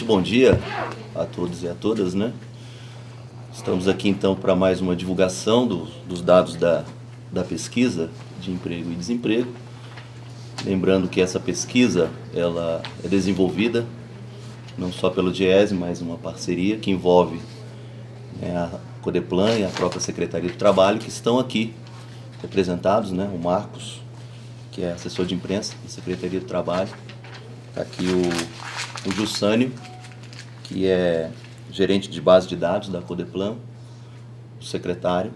Bom dia a todos e a todas, né? Estamos aqui então para mais uma divulgação dos dados da pesquisa de emprego e desemprego. Lembrando que essa pesquisa ela é desenvolvida não só pelo DIEESE, mas uma parceria que envolve a Codeplan e a própria Secretaria do Trabalho, que estão aqui representados, né? O Marcos, que é assessor de imprensa da Secretaria do Trabalho. Está aqui o Jussânio, que é gerente de base de dados da Codeplan, o secretário,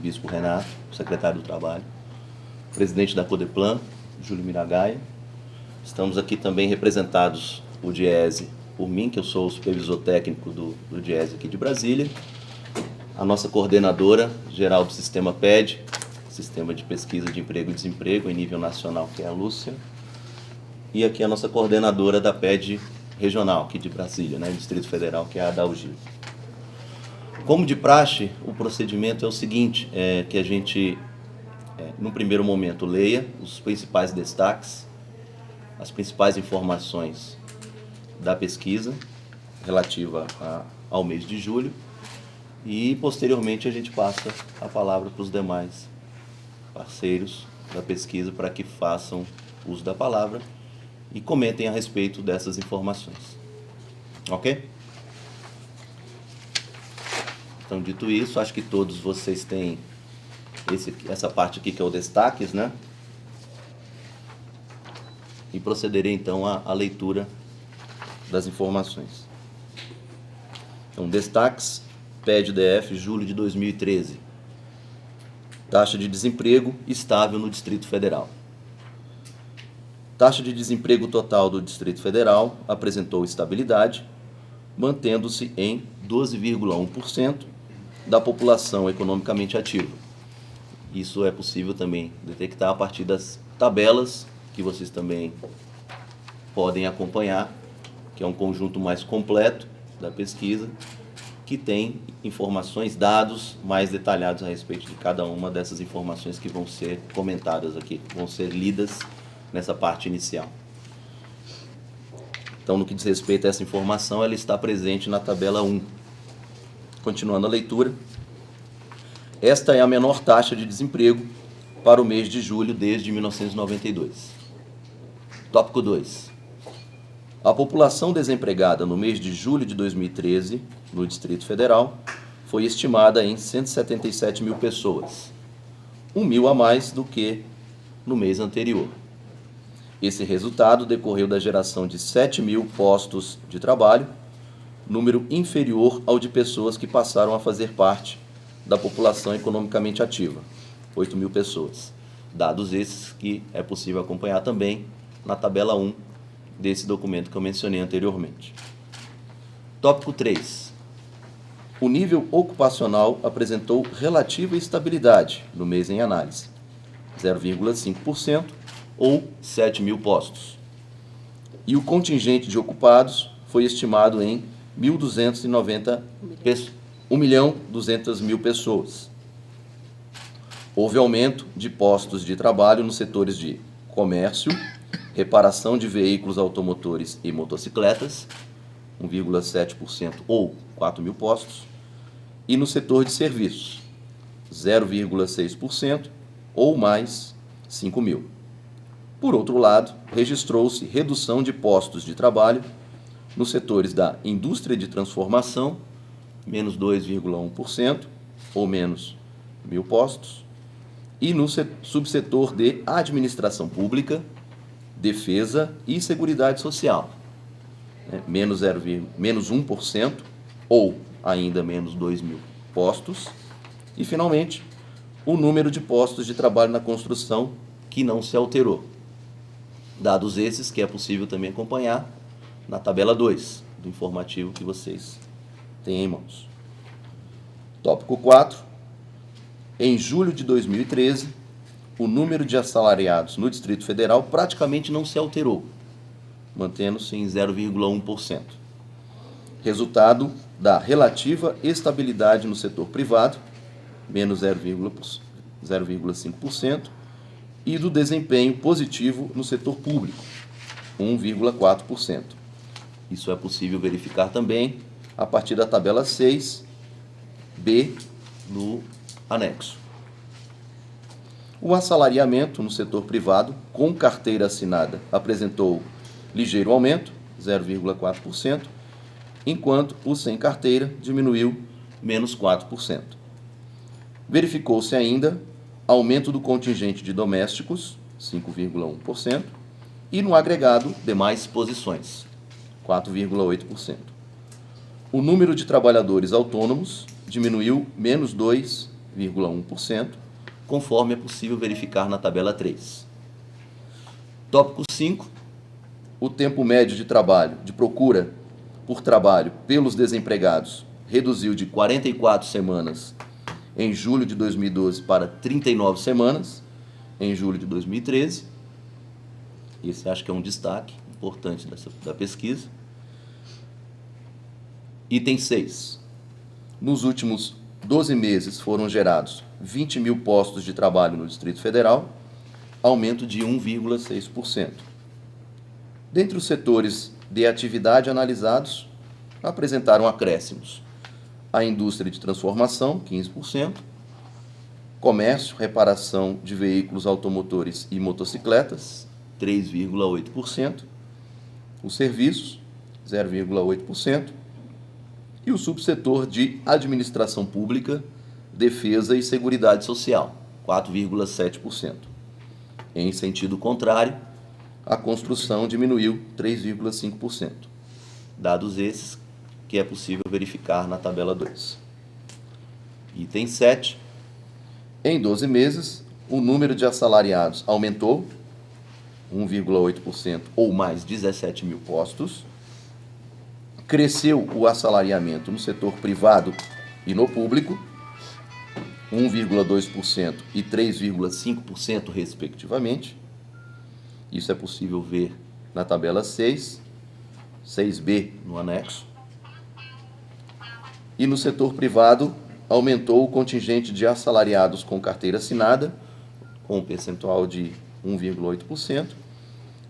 Bispo Renato, secretário do Trabalho, o presidente da Codeplan, Júlio Miragaia. Estamos aqui também representados o DIEESE por mim, que eu sou o supervisor técnico do DIEESE aqui de Brasília, a nossa coordenadora geral do Sistema PED, Sistema de Pesquisa de Emprego e Desemprego em nível nacional, que é a Lúcia, e aqui a nossa coordenadora da PED regional, aqui de Brasília, né, Distrito Federal, que é a Adalgir. Como de praxe, o procedimento é o seguinte, que a gente, no primeiro momento, leia os principais destaques, as principais informações da pesquisa relativa ao mês de julho, e posteriormente a gente passa a palavra para os demais parceiros da pesquisa para que façam uso da palavra e comentem a respeito dessas informações. Ok? Então, dito isso, acho que todos vocês têm essa parte aqui que é o destaques, né? E procederei então à leitura das informações. Então, destaques, PED-DF, julho de 2013. Taxa de desemprego estável no Distrito Federal. Taxa de desemprego total do Distrito Federal apresentou estabilidade, mantendo-se em 12,1% da população economicamente ativa. Isso é possível também detectar a partir das tabelas que vocês também podem acompanhar, que é um conjunto mais completo da pesquisa, que tem informações, dados mais detalhados a respeito de cada uma dessas informações que vão ser comentadas aqui, vão ser lidas nessa parte inicial. Então, no que diz respeito a essa informação, ela está presente na tabela 1. Continuando a leitura, esta é a menor taxa de desemprego para o mês de julho desde 1992. Tópico 2. A população desempregada no mês de julho de 2013, no Distrito Federal, foi estimada em 177 mil pessoas, 1.000 a mais do que no mês anterior. Esse resultado decorreu da geração de 7.000 postos de trabalho, número inferior ao de pessoas que passaram a fazer parte da população economicamente ativa, 8.000 pessoas. Dados esses que é possível acompanhar também na tabela 1 desse documento que eu mencionei anteriormente. Tópico 3. O nível ocupacional apresentou relativa estabilidade no mês em análise, 0,5%, ou 7.000 postos. E o contingente de ocupados foi estimado em 1.200.000 pessoas. Houve aumento de postos de trabalho nos setores de comércio, reparação de veículos automotores e motocicletas, 1,7% ou 4.000 postos, e no setor de serviços, 0,6% ou mais 5.000. Por outro lado, registrou-se redução de postos de trabalho nos setores da indústria de transformação, menos 2,1%, ou menos 1.000 postos, e no subsetor de administração pública, defesa e seguridade social, menos 1%, ou ainda menos 2.000 postos, e, finalmente, o número de postos de trabalho na construção, que não se alterou. Dados esses que é possível também acompanhar na tabela 2 do informativo que vocês têm em mãos. Tópico 4. Em julho de 2013, o número de assalariados no Distrito Federal praticamente não se alterou, mantendo-se em 0,1%. Resultado da relativa estabilidade no setor privado, menos 0,5%, e do desempenho positivo no setor público, 1,4%. Isso é possível verificar também a partir da tabela 6B no anexo. O assalariamento no setor privado com carteira assinada apresentou ligeiro aumento, 0,4%, enquanto o sem carteira diminuiu menos 4%. Verificou-se ainda aumento do contingente de domésticos, 5,1%, e no agregado, demais posições, 4,8%. O número de trabalhadores autônomos diminuiu menos 2,1%, conforme é possível verificar na tabela 3. Tópico 5. O tempo médio de trabalho, de procura por trabalho pelos desempregados, reduziu de 44 semanas em julho de 2012 para 39 semanas em julho de 2013. Esse acho que é um destaque importante da pesquisa. Item 6. Nos últimos 12 meses foram gerados 20 mil postos de trabalho no Distrito Federal, aumento de 1,6%. Dentre os setores de atividade analisados, apresentaram acréscimos: a indústria de transformação, 15%, comércio, reparação de veículos automotores e motocicletas, 3,8%, os serviços, 0,8%, e o subsetor de administração pública, defesa e seguridade social, 4,7%. Em sentido contrário, a construção diminuiu 3,5%. Dados esses que é possível verificar na tabela 2. Item 7. Em 12 meses, o número de assalariados aumentou 1,8% ou mais 17 mil postos. Cresceu o assalariamento no setor privado e no público, 1,2% e 3,5%, respectivamente. Isso é possível ver na tabela 6B no anexo. E no setor privado, aumentou o contingente de assalariados com carteira assinada, com um percentual de 1,8%,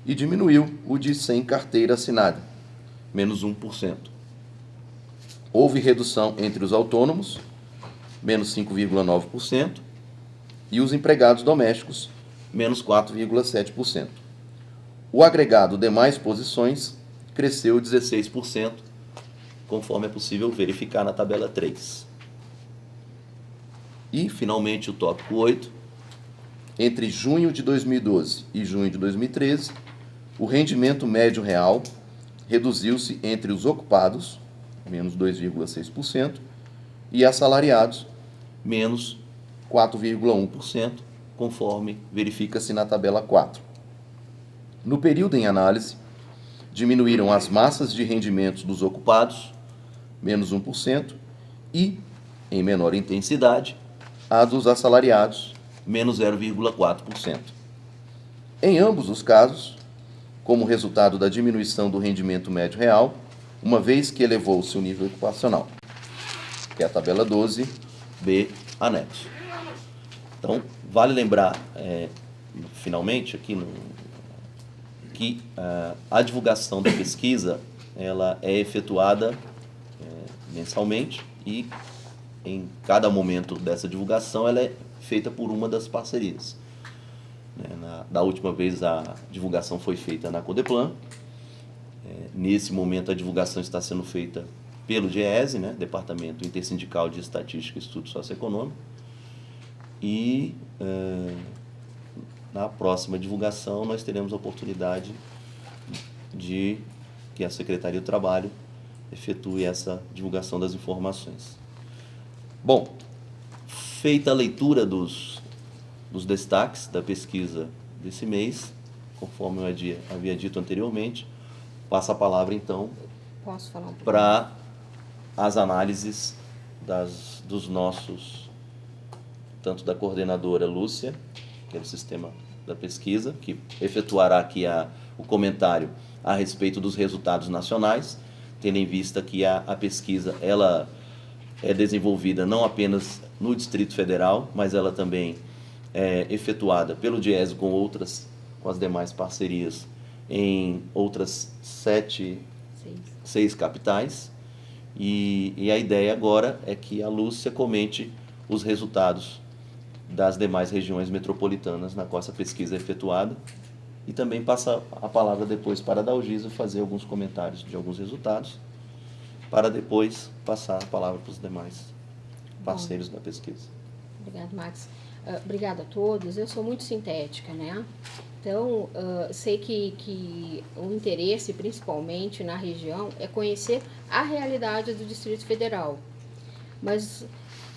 e diminuiu o de sem carteira assinada, menos 1%. Houve redução entre os autônomos, menos 5,9%, e os empregados domésticos, menos 4,7%. O agregado demais posições cresceu 16%, conforme é possível verificar na tabela 3. E, finalmente, o tópico 8. Entre junho de 2012 e junho de 2013, o rendimento médio real reduziu-se entre os ocupados, menos 2,6%, e assalariados, menos 4,1%, conforme verifica-se na tabela 4. No período em análise, diminuíram as massas de rendimentos dos ocupados, menos 1%, e, em menor intensidade, a dos assalariados, menos 0,4%. Em ambos os casos, como resultado da diminuição do rendimento médio real, uma vez que elevou-se o nível ocupacional, que é a tabela 12B, anexo. Então, vale lembrar, finalmente, aqui que a divulgação da pesquisa ela é efetuada mensalmente e, em cada momento dessa divulgação, ela é feita por uma das parcerias. Da última vez, a divulgação foi feita na Codeplan. Nesse momento, a divulgação está sendo feita pelo DIEESE, Departamento Intersindical de Estatística e Estudo Socioeconômico. E na próxima divulgação, nós teremos a oportunidade de que a Secretaria do Trabalho efetue essa divulgação das informações. Bom, feita a leitura dos destaques da pesquisa desse mês, conforme eu havia dito anteriormente, passo a palavra, então, para as análises dos nossos, tanto da coordenadora Lúcia, que é do sistema da pesquisa, que efetuará aqui o comentário a respeito dos resultados nacionais, tendo em vista que a pesquisa ela é desenvolvida não apenas no Distrito Federal, mas ela também é efetuada pelo DIEESE com as demais parcerias em outras 7 6 capitais. E a ideia agora é que a Lúcia comente os resultados das demais regiões metropolitanas na qual essa pesquisa é efetuada, e também passa a palavra depois para a Dalgisa fazer alguns comentários de alguns resultados, para depois passar a palavra para os demais parceiros da pesquisa. Obrigado, Max. Obrigada a todos. Eu sou muito sintética, né? Então, sei que o interesse, principalmente na região, é conhecer a realidade do Distrito Federal. Mas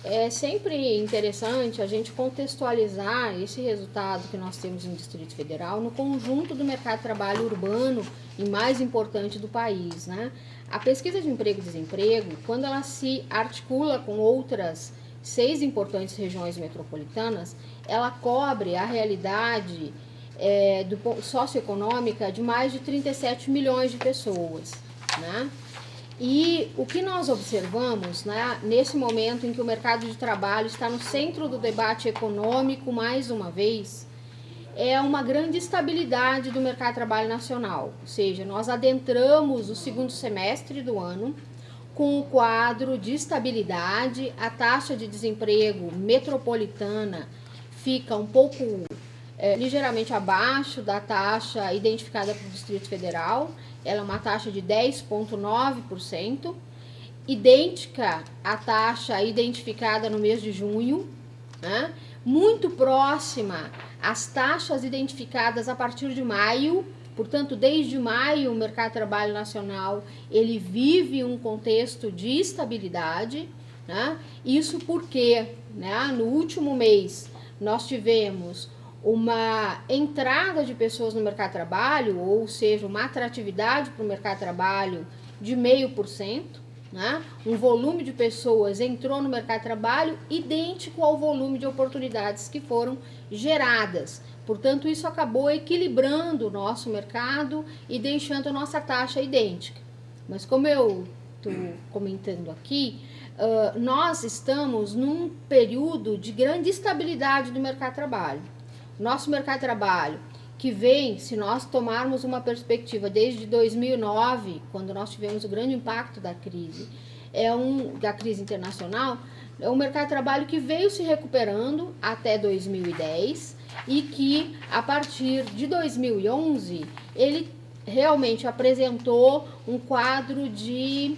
é sempre interessante a gente contextualizar esse resultado que nós temos no Distrito Federal no conjunto do mercado de trabalho urbano e mais importante do país, né? A pesquisa de emprego e desemprego, quando ela se articula com outras 6 importantes regiões metropolitanas, ela cobre a realidade socioeconômica de mais de 37 milhões de pessoas, né? E o que nós observamos, né, nesse momento em que o mercado de trabalho está no centro do debate econômico, mais uma vez, é uma grande estabilidade do mercado de trabalho nacional. Ou seja, nós adentramos o segundo semestre do ano com o quadro de estabilidade, a taxa de desemprego metropolitana fica um pouco ligeiramente abaixo da taxa identificada para o Distrito Federal. Ela é uma taxa de 10,9%, idêntica à taxa identificada no mês de junho, né? Muito próxima às taxas identificadas a partir de maio. Portanto, desde maio, o mercado de trabalho nacional ele vive um contexto de estabilidade, né? Isso porque, né, no último mês nós tivemos uma entrada de pessoas no mercado de trabalho, ou seja, uma atratividade para o mercado de trabalho de 0,5%, né? Um volume de pessoas entrou no mercado de trabalho idêntico ao volume de oportunidades que foram geradas. Portanto, isso acabou equilibrando o nosso mercado e deixando a nossa taxa idêntica. Mas como eu estou comentando aqui, nós estamos num período de grande estabilidade do mercado de trabalho. Nosso mercado de trabalho, que vem, se nós tomarmos uma perspectiva desde 2009, quando nós tivemos o grande impacto da crise, da crise internacional, é um mercado de trabalho que veio se recuperando até 2010 e que, a partir de 2011, ele realmente apresentou um quadro de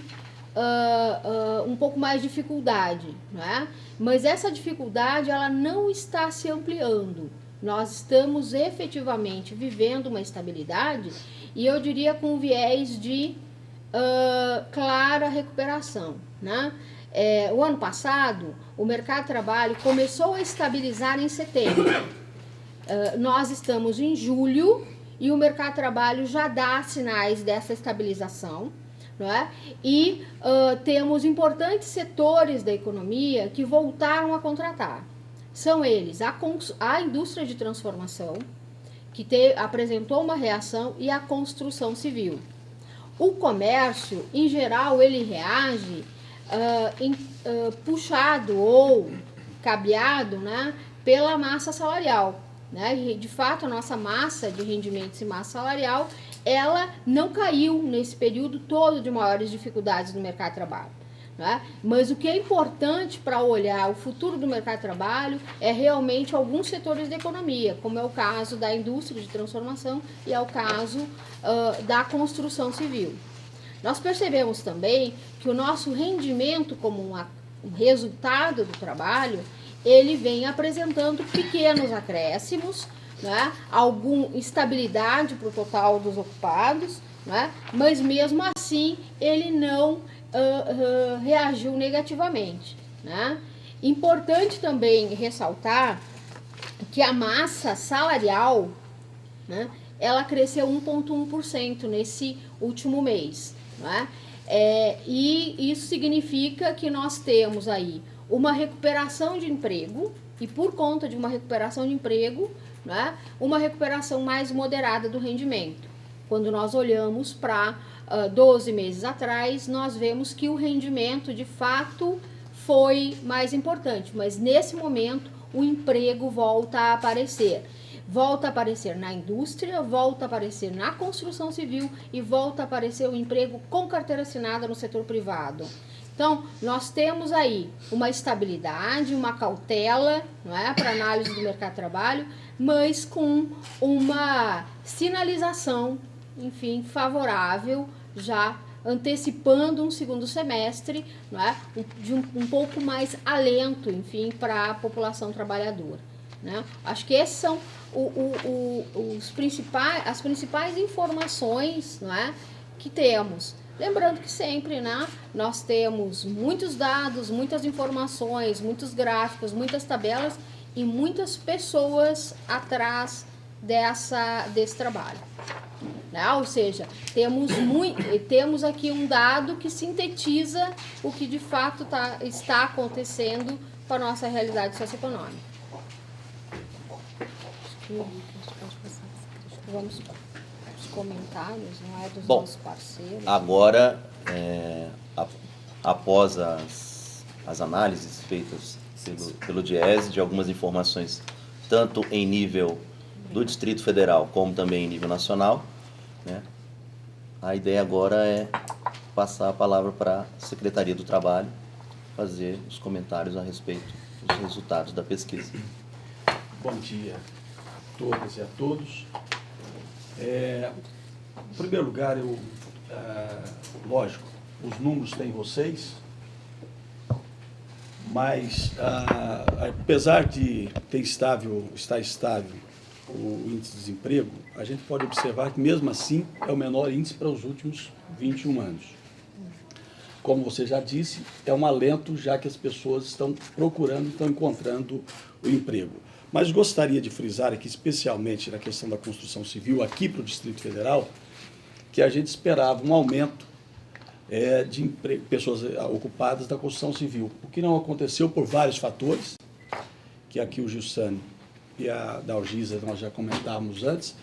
um pouco mais de dificuldade, né? Mas essa dificuldade ela não está se ampliando. Nós estamos efetivamente vivendo uma estabilidade e eu diria com um viés de clara recuperação, né? O ano passado, o mercado de trabalho começou a estabilizar em setembro. Nós estamos em julho e o mercado de trabalho já dá sinais dessa estabilização, não é? E temos importantes setores da economia que voltaram a contratar. São eles a indústria de transformação, que apresentou uma reação, e a construção civil. O comércio, em geral, ele reage puxado ou cabeado, né, pela massa salarial, né? E, de fato, a nossa massa de rendimentos e massa salarial, ela não caiu nesse período todo de maiores dificuldades no mercado de trabalho, né? Mas o que é importante para olhar o futuro do mercado de trabalho é realmente alguns setores da economia, como é o caso da indústria de transformação e é o caso da construção civil. Nós percebemos também que o nosso rendimento como um resultado do trabalho, ele vem apresentando pequenos acréscimos, né? Alguma estabilidade para o total dos ocupados, né? Mas mesmo assim ele não reagiu negativamente, né? Importante também ressaltar que a massa salarial, né, ela cresceu 1,1% nesse último mês, né? E isso significa que nós temos aí uma recuperação de emprego, e por conta de uma recuperação de emprego, né, uma recuperação mais moderada do rendimento. Quando nós olhamos para 12 meses atrás, nós vemos que o rendimento de fato foi mais importante, mas nesse momento o emprego volta a aparecer. volta a aparecer na indústria, volta a aparecer na construção civil e volta a aparecer o emprego com carteira assinada no setor privado. Então, nós temos aí uma estabilidade, uma cautela, não é, para análise do mercado de trabalho, mas com uma sinalização, enfim, favorável, já antecipando um segundo semestre, não é, de um pouco mais alento, enfim, para a população trabalhadora. Né? Acho que esses são as principais informações, não é, que temos. Lembrando que sempre, né, nós temos muitos dados, muitas informações, muitos gráficos, muitas tabelas e muitas pessoas atrás desse trabalho. Né? Ou seja, temos aqui um dado que sintetiza o que de fato está acontecendo com a nossa realidade socioeconômica. Vamos os comentários, não é, dos nossos parceiros. Agora, após as análises feitas pelo Diese de algumas informações, tanto em nível do Distrito Federal como também em nível nacional, né, a ideia agora é passar a palavra para a Secretaria do Trabalho, fazer os comentários a respeito dos resultados da pesquisa. Bom dia a todas e a todos. Em primeiro lugar, lógico, os números têm vocês, mas apesar de estar estável o índice de desemprego, a gente pode observar que mesmo assim é o menor índice para os últimos 21 anos. Como você já disse, é um alento, já que as pessoas estão encontrando o emprego. Mas gostaria de frisar aqui, especialmente na questão da construção civil, aqui para o Distrito Federal, que a gente esperava um aumento de pessoas ocupadas da construção civil, o que não aconteceu por vários fatores, que aqui o Gilsane e a Dalgisa nós já comentávamos antes,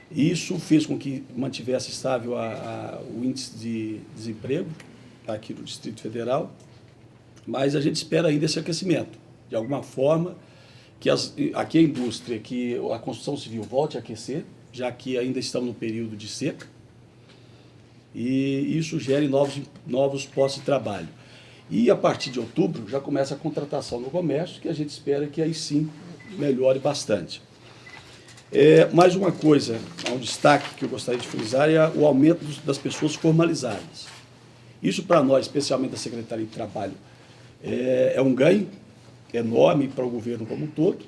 e isso fez com que mantivesse estável o índice de desemprego aqui no Distrito Federal, mas a gente espera ainda esse aquecimento, de alguma forma, que aqui a indústria, que a construção civil volte a aquecer, já que ainda estamos no período de seca, e isso gere novos postos de trabalho. E a partir de outubro já começa a contratação no comércio, que a gente espera que aí sim melhore bastante. Mais uma coisa, um destaque que eu gostaria de frisar é o aumento das pessoas formalizadas. Isso para nós, especialmente da Secretaria de Trabalho, é um ganho enorme para o governo como um todo,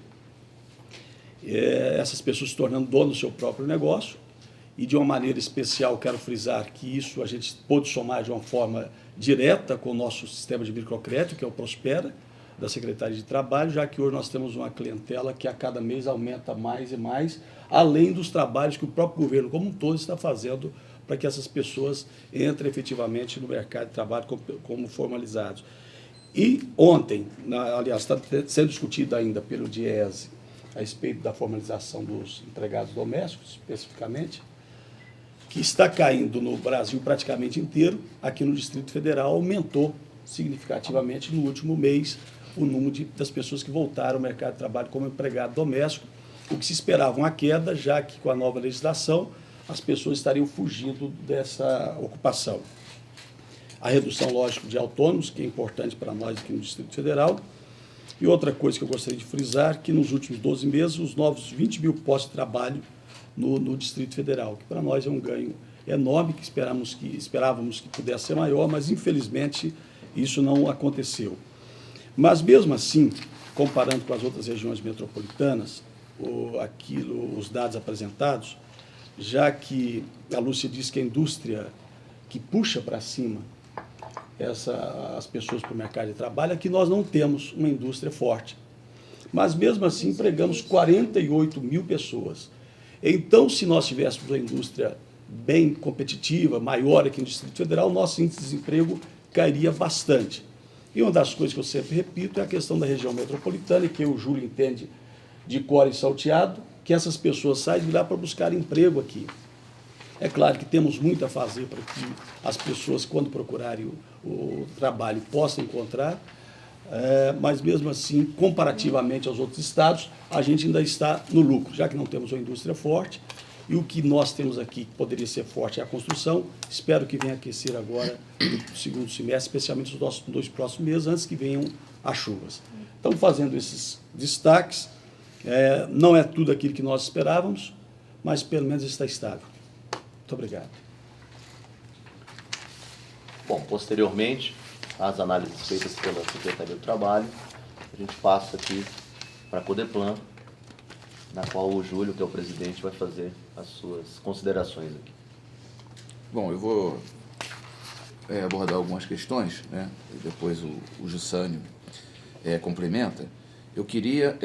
essas pessoas se tornando donas do seu próprio negócio, e de uma maneira especial quero frisar que isso a gente pôde somar de uma forma direta com o nosso sistema de microcrédito, que é o Prospera, da Secretaria de Trabalho, já que hoje nós temos uma clientela que a cada mês aumenta mais e mais, além dos trabalhos que o próprio governo como um todo está fazendo para que essas pessoas entrem efetivamente no mercado de trabalho como formalizados. E ontem, aliás, está sendo discutido ainda pelo Diese a respeito da formalização dos empregados domésticos, especificamente, que está caindo no Brasil praticamente inteiro, aqui no Distrito Federal aumentou significativamente no último mês o número das pessoas que voltaram ao mercado de trabalho como empregado doméstico, o que se esperava uma queda, já que com a nova legislação as pessoas estariam fugindo dessa ocupação. A redução, lógico, de autônomos, que é importante para nós aqui no Distrito Federal. E outra coisa que eu gostaria de frisar, que nos últimos 12 meses, os novos 20 mil postos de trabalho no Distrito Federal, que para nós é um ganho enorme, que esperávamos que pudesse ser maior, mas infelizmente isso não aconteceu. Mas mesmo assim, comparando com as outras regiões metropolitanas, os dados apresentados, já que a Lúcia disse que a indústria que puxa para cima as pessoas para o mercado de trabalho, aqui nós não temos uma indústria forte. Mas mesmo assim empregamos 48 mil pessoas. Então, se nós tivéssemos uma indústria bem competitiva, maior aqui no Distrito Federal, nosso índice de desemprego cairia bastante. E uma das coisas que eu sempre repito é a questão da região metropolitana, e que o Júlio entende de cor e salteado, que essas pessoas saem de lá para buscar emprego aqui. É claro que temos muito a fazer para que as pessoas, quando procurarem o trabalho, possam encontrar. mas mesmo assim, comparativamente aos outros estados, a gente ainda está no lucro, já que não temos uma indústria forte. E o que nós temos aqui, que poderia ser forte, é a construção. Espero que venha aquecer agora no segundo semestre, especialmente nos nossos 2 próximos meses, antes que venham as chuvas. Estamos fazendo esses destaques. Não é tudo aquilo que nós esperávamos, mas pelo menos está estável. Muito obrigado. Bom, posteriormente, às análises feitas pela Secretaria do Trabalho, a gente passa aqui para a Codeplan, na qual o Júlio, que é o presidente, vai fazer as suas considerações aqui. Bom, eu vou abordar algumas questões, né? E depois o Jussânio complementa. Eu queria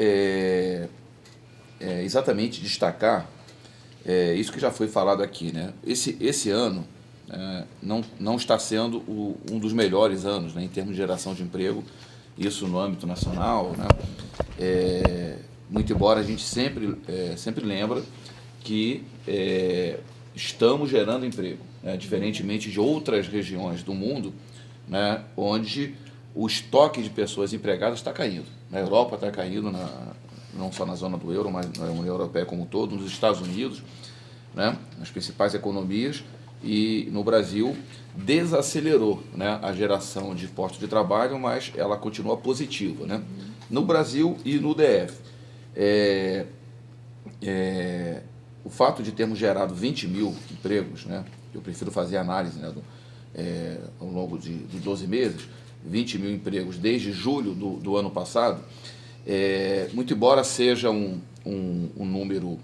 exatamente destacar isso que já foi falado aqui, né? Esse ano não está sendo um dos melhores anos, né, em termos de geração de emprego, isso no âmbito nacional, né? Muito embora a gente sempre lembra que estamos gerando emprego, né, diferentemente de outras regiões do mundo, né, onde o estoque de pessoas empregadas está caindo. Na Europa está caindo, não só na zona do euro, mas na União Europeia como um todo, nos Estados Unidos, né, nas principais economias, e no Brasil desacelerou, né, a geração de postos de trabalho, mas ela continua positiva, né? No Brasil e no DF. O fato de termos gerado 20 mil empregos, né, eu prefiro fazer análise, né, ao longo de 12 meses, 20 mil empregos desde julho do ano passado, muito embora seja um número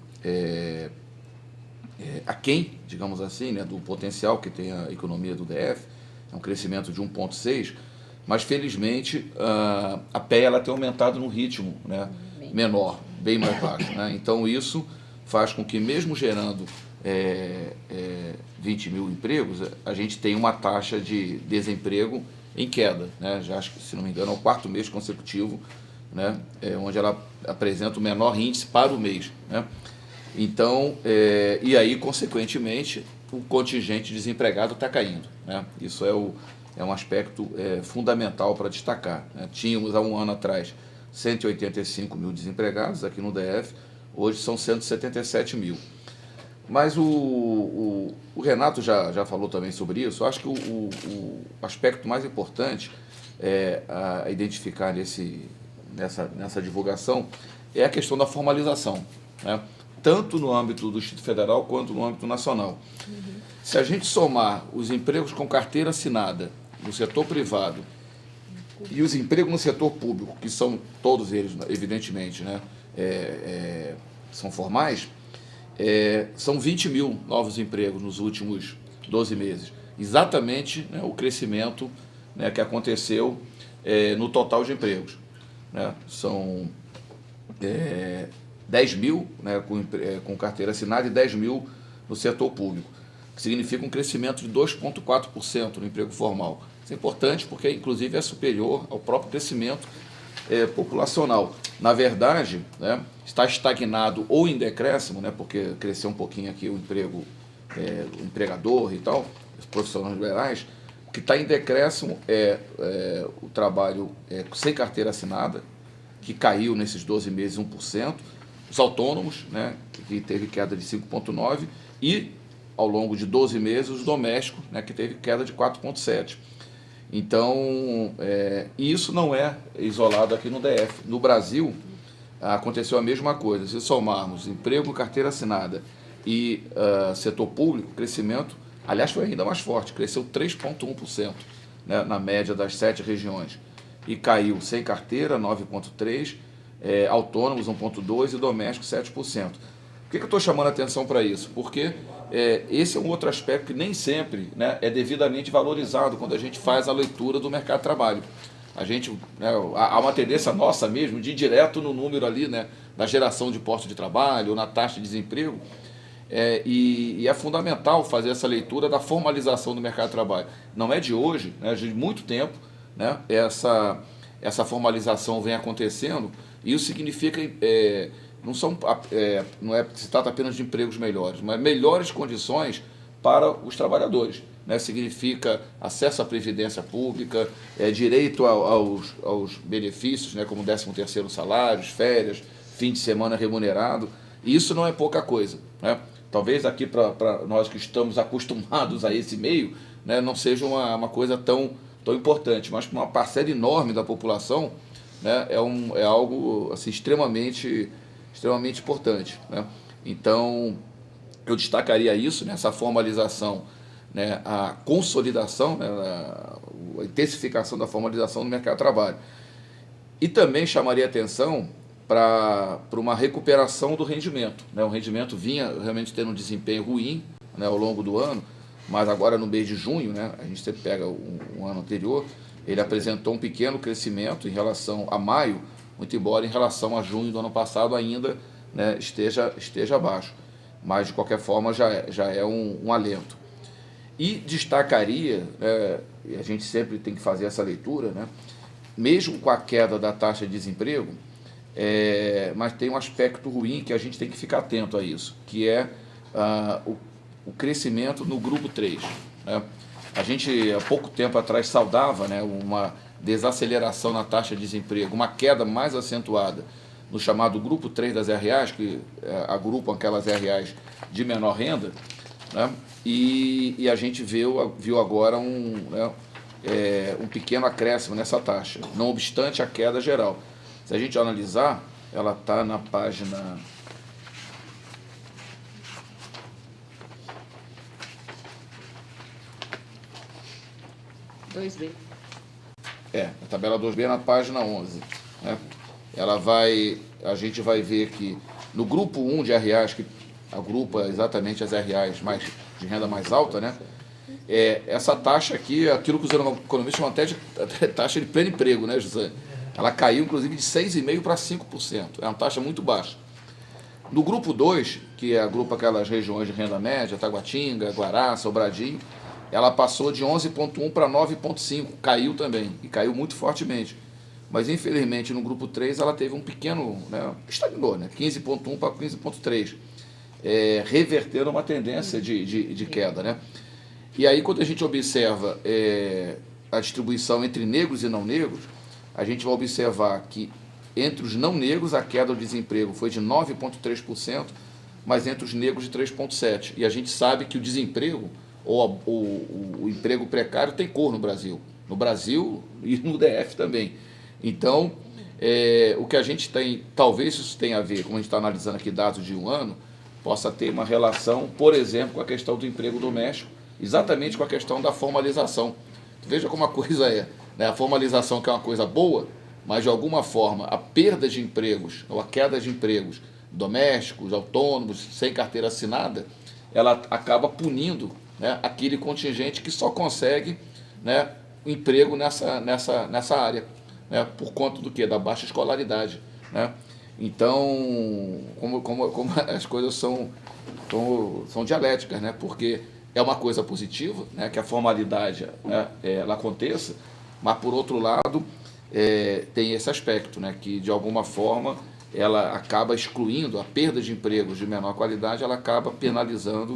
aquém, digamos assim, né, do potencial que tem a economia do DF, é um crescimento de 1,6%, mas felizmente a PEA ela tem aumentado num ritmo, né, menor, bem mais baixo, né? Então isso faz com que, mesmo gerando 20 mil empregos, a gente tenha uma taxa de desemprego em queda, né? Já acho que, se não me engano, é o 4º mês consecutivo, né, onde ela apresenta o menor índice para o mês, né? Então, e aí, consequentemente, o contingente desempregado está caindo, né? Isso é um aspecto fundamental para destacar, né? Tínhamos, há um ano atrás, 185 mil desempregados aqui no DF, hoje são 177 mil. Mas o Renato já falou também sobre isso. Eu acho que o aspecto mais importante a identificar nessa divulgação é a questão da formalização, né? Tanto no âmbito do Distrito Federal quanto no âmbito nacional. Se a gente somar os empregos com carteira assinada no setor privado e os empregos no setor público, que são todos eles, evidentemente, né, são formais, são 20 mil novos empregos nos últimos 12 meses. Exatamente, né, o crescimento, né, que aconteceu no total de empregos, né? São 10 mil, né, com carteira assinada, e 10 mil no setor público, que significa um crescimento de 2,4% no emprego formal. Isso é importante porque, inclusive, é superior ao próprio crescimento populacional. Na verdade, né, está estagnado ou em decréscimo, né, porque cresceu um pouquinho aqui o emprego, o empregador e tal, os profissionais liberais. O que está em decréscimo o trabalho sem carteira assinada, que caiu nesses 12 meses 1%, os autônomos, né, que teve queda de 5,9%, e, ao longo de 12 meses, os domésticos, né, que teve queda de 4,7%. Então, isso não é isolado aqui no DF. No Brasil, aconteceu a mesma coisa. Se somarmos emprego, carteira assinada e setor público, crescimento, aliás, foi ainda mais forte, cresceu 3,1%, né, na média das 7 regiões. E caiu sem carteira, 9,3%, autônomos 1,2% e domésticos 7%. Por que eu estou chamando a atenção para isso? Porque esse é um outro aspecto que nem sempre, né, é devidamente valorizado quando a gente faz a leitura do mercado de trabalho. A gente, né, há uma tendência nossa mesmo de ir direto no número ali, né, da geração de postos de trabalho ou na taxa de desemprego, e é fundamental fazer essa leitura da formalização do mercado de trabalho. Não é de hoje, né, de muito tempo, né, essa formalização vem acontecendo, e isso significa não se trata apenas de empregos melhores, mas melhores condições para os trabalhadores. Né? Significa acesso à previdência pública, direito aos benefícios, né? Como 13º salários, férias, fim de semana remunerado. E isso não é pouca coisa. Né? Talvez aqui para nós que estamos acostumados a esse meio, né, não seja uma coisa tão importante, mas para uma parcela enorme da população, né, é algo assim, extremamente importante. Né? Então, eu destacaria isso, né, essa formalização, né, a consolidação, né, a intensificação da formalização no mercado de trabalho. E também chamaria atenção para uma recuperação do rendimento. Né? O rendimento vinha realmente tendo um desempenho ruim, né, ao longo do ano, mas agora no mês de junho, né, a gente sempre pega um ano anterior, ele apresentou um pequeno crescimento em relação a maio, muito embora em relação a junho do ano passado ainda, né, esteja abaixo. Mas, de qualquer forma, já é um alento. E destacaria, e a gente sempre tem que fazer essa leitura, né, mesmo com a queda da taxa de desemprego, mas tem um aspecto ruim que a gente tem que ficar atento a isso, que é o crescimento no grupo 3. Né? A gente, há pouco tempo atrás, saudava, né, uma desaceleração na taxa de desemprego, uma queda mais acentuada no chamado grupo 3 das RAs, que agrupam aquelas RAs de menor renda, né? E a gente viu agora um pequeno acréscimo nessa taxa, não obstante a queda geral. Se a gente analisar, ela está na página 2B. A tabela 2B na página 11. Né? A gente vai ver que no grupo 1 de RAs, que agrupa exatamente as RAs de renda mais alta, né? Essa taxa aqui, aquilo que os economistas chamam até de taxa de pleno emprego, né, José? Ela caiu, inclusive, de 6,5% para 5%. É uma taxa muito baixa. No grupo 2, que agrupa aquelas regiões de renda média, Taguatinga, Guará, Sobradinho, ela passou de 11,1% para 9,5%. Caiu também, e caiu muito fortemente. Mas, infelizmente, no grupo 3, ela teve um pequeno, né, estagnou, né, 15,1% para 15,3%. Revertendo uma tendência de queda. Né? E aí, quando a gente observa a distribuição entre negros e não negros, a gente vai observar que entre os não negros a queda do desemprego foi de 9,3%, mas entre os negros de 3,7%. E a gente sabe que o desemprego, ou o emprego precário, tem cor no Brasil e no DF também. Então, o que a gente tem, talvez isso tenha a ver, como a gente está analisando aqui dados de um ano, possa ter uma relação, por exemplo, com a questão do emprego doméstico, exatamente com a questão da formalização. Veja como a coisa né? A formalização, que é uma coisa boa, mas de alguma forma a perda de empregos ou a queda de empregos domésticos, autônomos, sem carteira assinada, ela acaba punindo, né, aquele contingente que só consegue, né, emprego nessa área, né, por conta do quê? Da baixa escolaridade. Né? Então, como as coisas são dialéticas, né? Porque é uma coisa positiva, né? Que a formalidade, né, ela aconteça, mas, por outro lado, tem esse aspecto, né? Que, de alguma forma, ela acaba excluindo a perda de empregos de menor qualidade, ela acaba penalizando,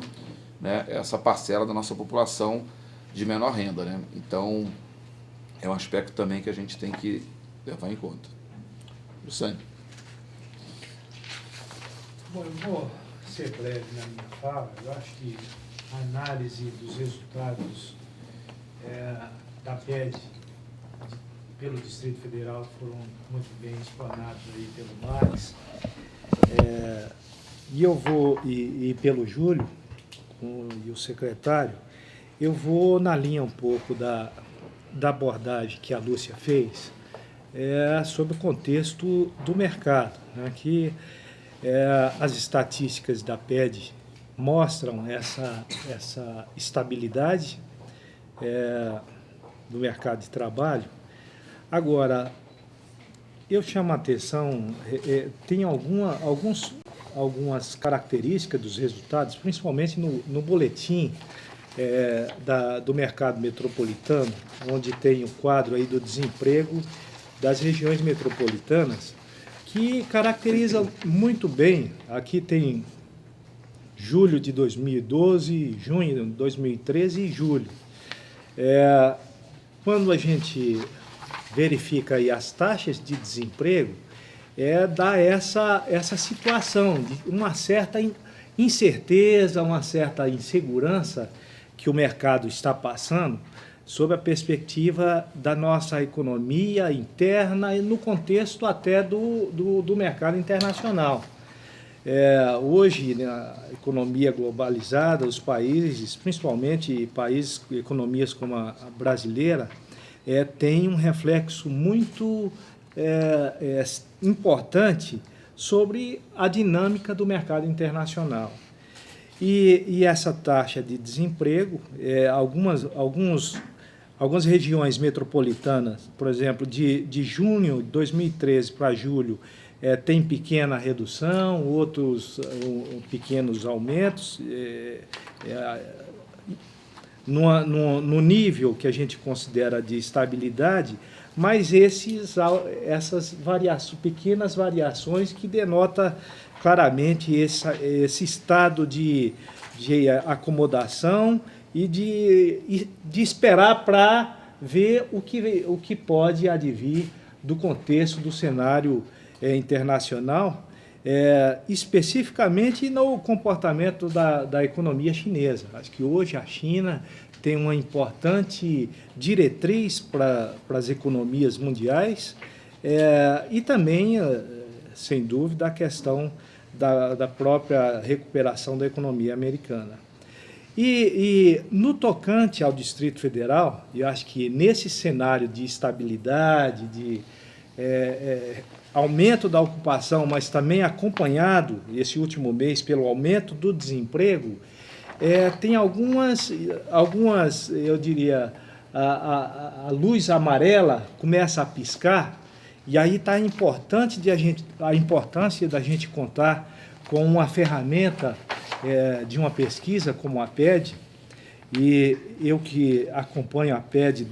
né, essa parcela da nossa população de menor renda. Né? Então, é um aspecto também que a gente tem que levar em conta. Luciano. Bom, eu vou ser breve na minha fala. Eu acho que a análise dos resultados da PED pelo Distrito Federal foram muito bem explanados aí pelo Max. E eu vou, e pelo Júlio e o secretário, eu vou na linha um pouco da abordagem que a Lúcia fez sobre o contexto do mercado, né, que as estatísticas da PED mostram essa estabilidade do mercado de trabalho. Agora, eu chamo a atenção, tem algumas características dos resultados, principalmente no boletim do mercado metropolitano, onde tem o quadro aí do desemprego das regiões metropolitanas, que caracteriza muito bem. Aqui tem julho de 2012, junho de 2013 e julho. Quando a gente verifica aí as taxas de desemprego, dá essa situação de uma certa incerteza, uma certa insegurança que o mercado está passando sob a perspectiva da nossa economia interna e no contexto até do mercado internacional. Hoje, na economia globalizada, os países, principalmente economias como a brasileira, têm um reflexo muito importante sobre a dinâmica do mercado internacional. E essa taxa de desemprego, algumas regiões metropolitanas, por exemplo, de junho de 2013 para julho, tem pequena redução, outros pequenos aumentos, no nível que a gente considera de estabilidade, mas essas pequenas variações que denota claramente esse estado de acomodação e de esperar para ver o que pode advir do contexto do cenário internacional, especificamente no comportamento da economia chinesa. Acho que hoje a China tem uma importante diretriz para as economias mundiais e também, sem dúvida, a questão da própria recuperação da economia americana. E no tocante ao Distrito Federal, eu acho que nesse cenário de estabilidade, de aumento da ocupação, mas também acompanhado, esse último mês, pelo aumento do desemprego, tem algumas, eu diria, a luz amarela começa a piscar, e aí está a importância da gente contar com uma ferramenta de uma pesquisa como a PED, e eu que acompanho a PED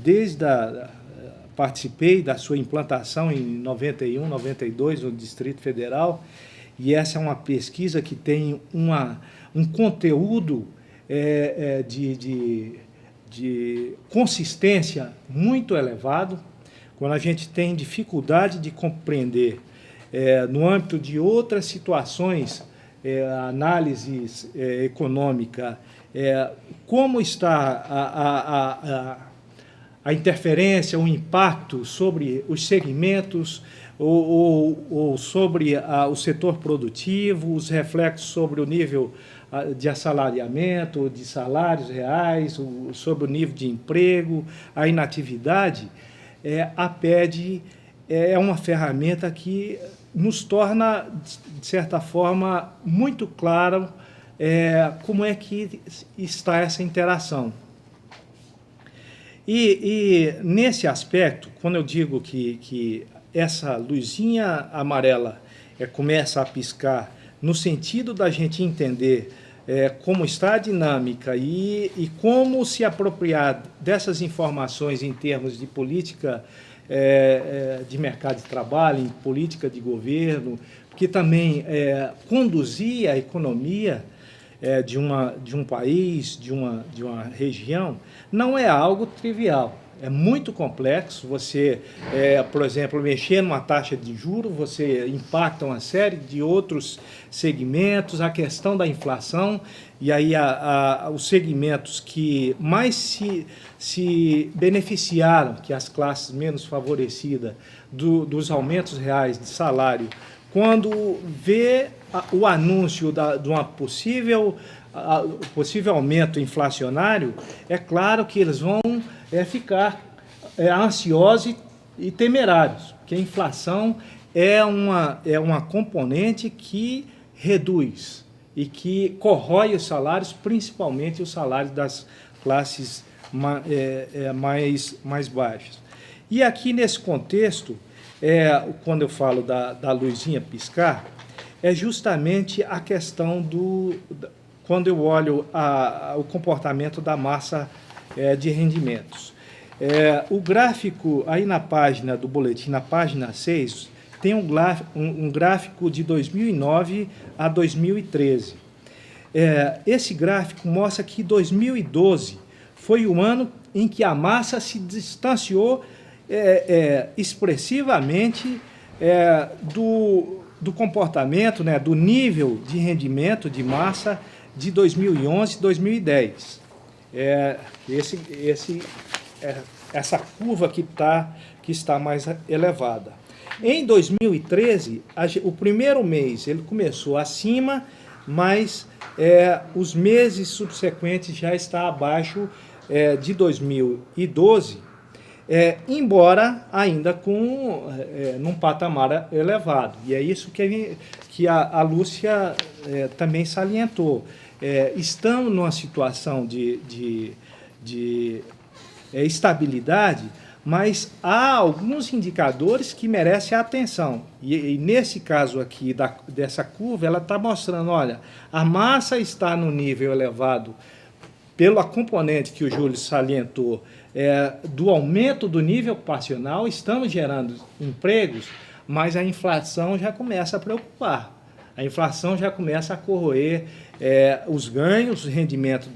participei da sua implantação em 91, 92 no Distrito Federal, e essa é uma pesquisa que tem um conteúdo de consistência muito elevado. Quando a gente tem dificuldade de compreender, no âmbito de outras situações, análise econômica, como está a interferência, o impacto sobre os segmentos ou sobre o setor produtivo, os reflexos sobre o nível de assalariamento, de salários reais, sobre o nível de emprego, a inatividade, a PED é uma ferramenta que nos torna, de certa forma, muito claro como é que está essa interação. E nesse aspecto, quando eu digo que essa luzinha amarela começa a piscar no sentido da gente entender como está a dinâmica e como se apropriar dessas informações em termos de política de mercado de trabalho, em política de governo, porque também conduzir a economia de um país, de uma região, não é algo trivial. É muito complexo. Você, por exemplo, mexer numa taxa de juros, você impacta uma série de outros segmentos, a questão da inflação, e aí os segmentos que mais se beneficiaram, que as classes menos favorecidas, dos aumentos reais de salário, quando vê o anúncio de uma possível aumento inflacionário, é claro que eles vão ficar ansiosos e temerários, porque a inflação é uma componente que reduz e que corrói os salários, principalmente os salários das classes mais baixas. E aqui, nesse contexto, quando eu falo da luzinha piscar, é justamente a questão quando eu olho o comportamento da massa de rendimentos. O gráfico, aí na página do boletim, na página 6, tem um gráfico de 2009 a 2013. esse gráfico mostra que 2012 foi o ano em que a massa se distanciou expressivamente do comportamento, né, do nível de rendimento de massa de 2011 e 2010. Essa curva que está mais elevada. Em 2013, o primeiro mês ele começou acima, mas os meses subsequentes já está abaixo de 2012, embora ainda num patamar elevado. E é isso que a Lúcia também salientou. Estamos numa situação de estabilidade, mas há alguns indicadores que merecem a atenção. E nesse caso aqui, dessa curva, ela está mostrando, olha, a massa está no nível elevado pela componente que o Júlio salientou, do aumento do nível ocupacional, estamos gerando empregos, mas a inflação já começa a preocupar. A inflação já começa a corroer os ganhos, o rendimento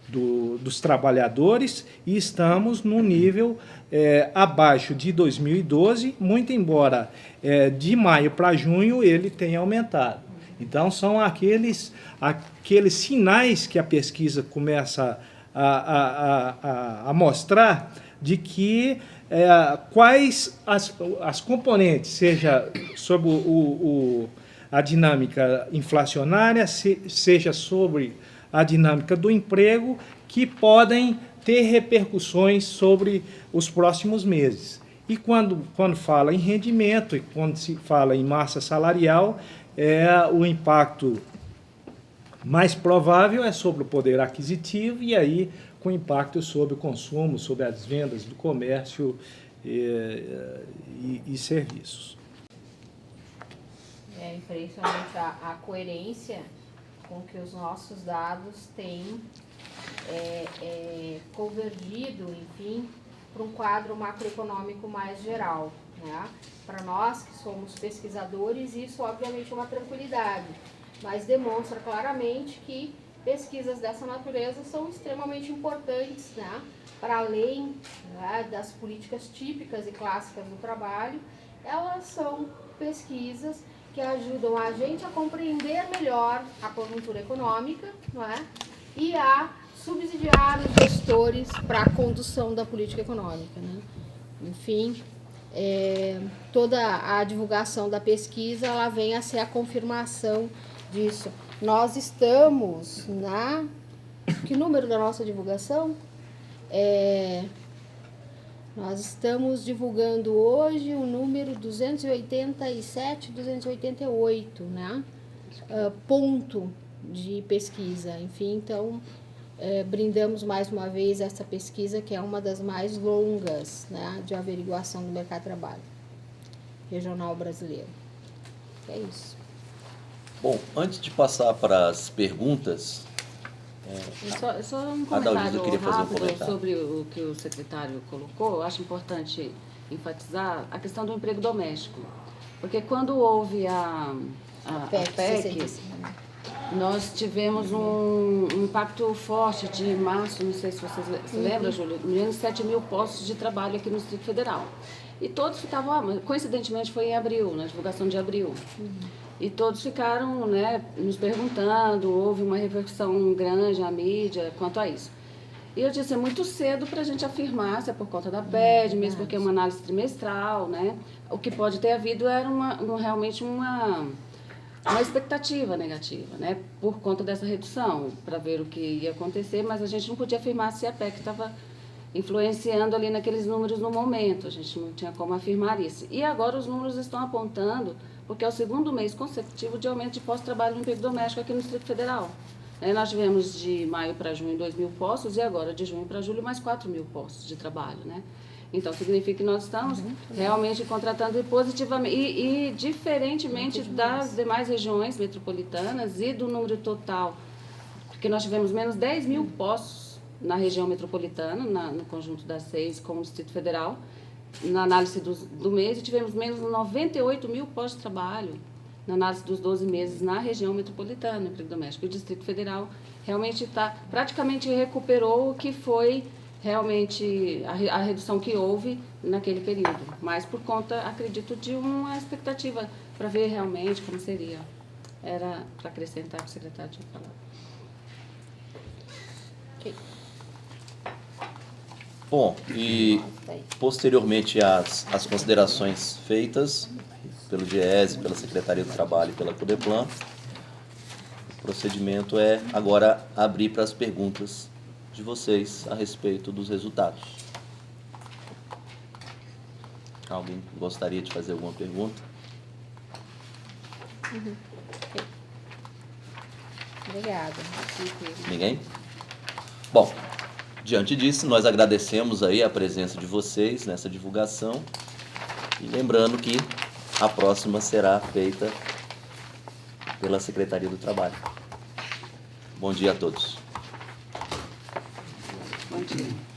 dos trabalhadores, e estamos num nível abaixo de 2012, muito embora de maio para junho ele tenha aumentado. Então, são aqueles sinais que a pesquisa começa a mostrar de que quais as componentes, seja sobre a dinâmica inflacionária, seja sobre a dinâmica do emprego, que podem ter repercussões sobre os próximos meses. E quando fala em rendimento e quando se fala em massa salarial, o impacto mais provável é sobre o poder aquisitivo, e aí com impacto sobre o consumo, sobre as vendas do comércio e serviços. É impressionante a coerência com que os nossos dados têm convergido, enfim, para um quadro macroeconômico mais geral, né? Para nós que somos pesquisadores, isso obviamente é uma tranquilidade, mas demonstra claramente que pesquisas dessa natureza são extremamente importantes, né? Para além, né, das políticas típicas e clássicas do trabalho, elas são pesquisas que ajudam a gente a compreender melhor a conjuntura econômica, não é? E a subsidiar os gestores para a condução da política econômica, né? Enfim, toda a divulgação da pesquisa, ela vem a ser a confirmação disso. Nós estamos que número da nossa divulgação? Nós estamos divulgando hoje o número 287, 288, né? Ponto de pesquisa. Enfim, então, brindamos mais uma vez essa pesquisa, que é uma das mais longas, né, de averiguação do mercado de trabalho regional brasileiro. É isso. Bom, antes de passar para as perguntas... Só um Adalgisa, comentário queria fazer um rápido comentário sobre o que o secretário colocou. Eu acho importante enfatizar a questão do emprego doméstico. Porque quando houve a PEC, nós tivemos um impacto forte de março, não sei se vocês se lembram, Júlia, menos 7 mil postos de trabalho aqui no Distrito Federal. E todos ficavam, coincidentemente foi em abril, na divulgação de abril. E todos ficaram, né, nos perguntando, houve uma repercussão grande na mídia quanto a isso. E eu disse, é muito cedo para a gente afirmar se é por conta da PED, mesmo porque é uma análise trimestral, né? O que pode ter havido era realmente uma expectativa negativa, né? Por conta dessa redução, para ver o que ia acontecer, mas a gente não podia afirmar se a PEC estava influenciando ali naqueles números no momento, a gente não tinha como afirmar isso. E agora os números estão apontando, porque é o segundo mês consecutivo de aumento de postos de trabalho no emprego doméstico aqui no Distrito Federal. Nós tivemos de maio para junho 2.000 postos e agora de junho para julho mais 4.000 postos de trabalho, né? Então, significa que nós estamos realmente contratando positivamente e diferentemente das demais regiões metropolitanas e do número total, porque nós tivemos menos 10.000 postos na região metropolitana, no conjunto das 6 com o Distrito Federal, na análise do mês, e tivemos menos 98.000 postos de trabalho na análise dos 12 meses na região metropolitana, no emprego doméstico. O Distrito Federal realmente praticamente recuperou o que foi realmente a redução que houve naquele período, mas por conta, acredito, de uma expectativa para ver realmente como seria. Era para acrescentar o que o secretário tinha falado. Ok. Bom, e posteriormente às considerações feitas pelo GES, pela Secretaria do Trabalho e pela Codeplan, o procedimento é agora abrir para as perguntas de vocês a respeito dos resultados. Alguém gostaria de fazer alguma pergunta? Ok. Obrigada. Ninguém? Bom, diante disso, nós agradecemos aí a presença de vocês nessa divulgação e lembrando que a próxima será feita pela Secretaria do Trabalho. Bom dia a todos. Bom dia.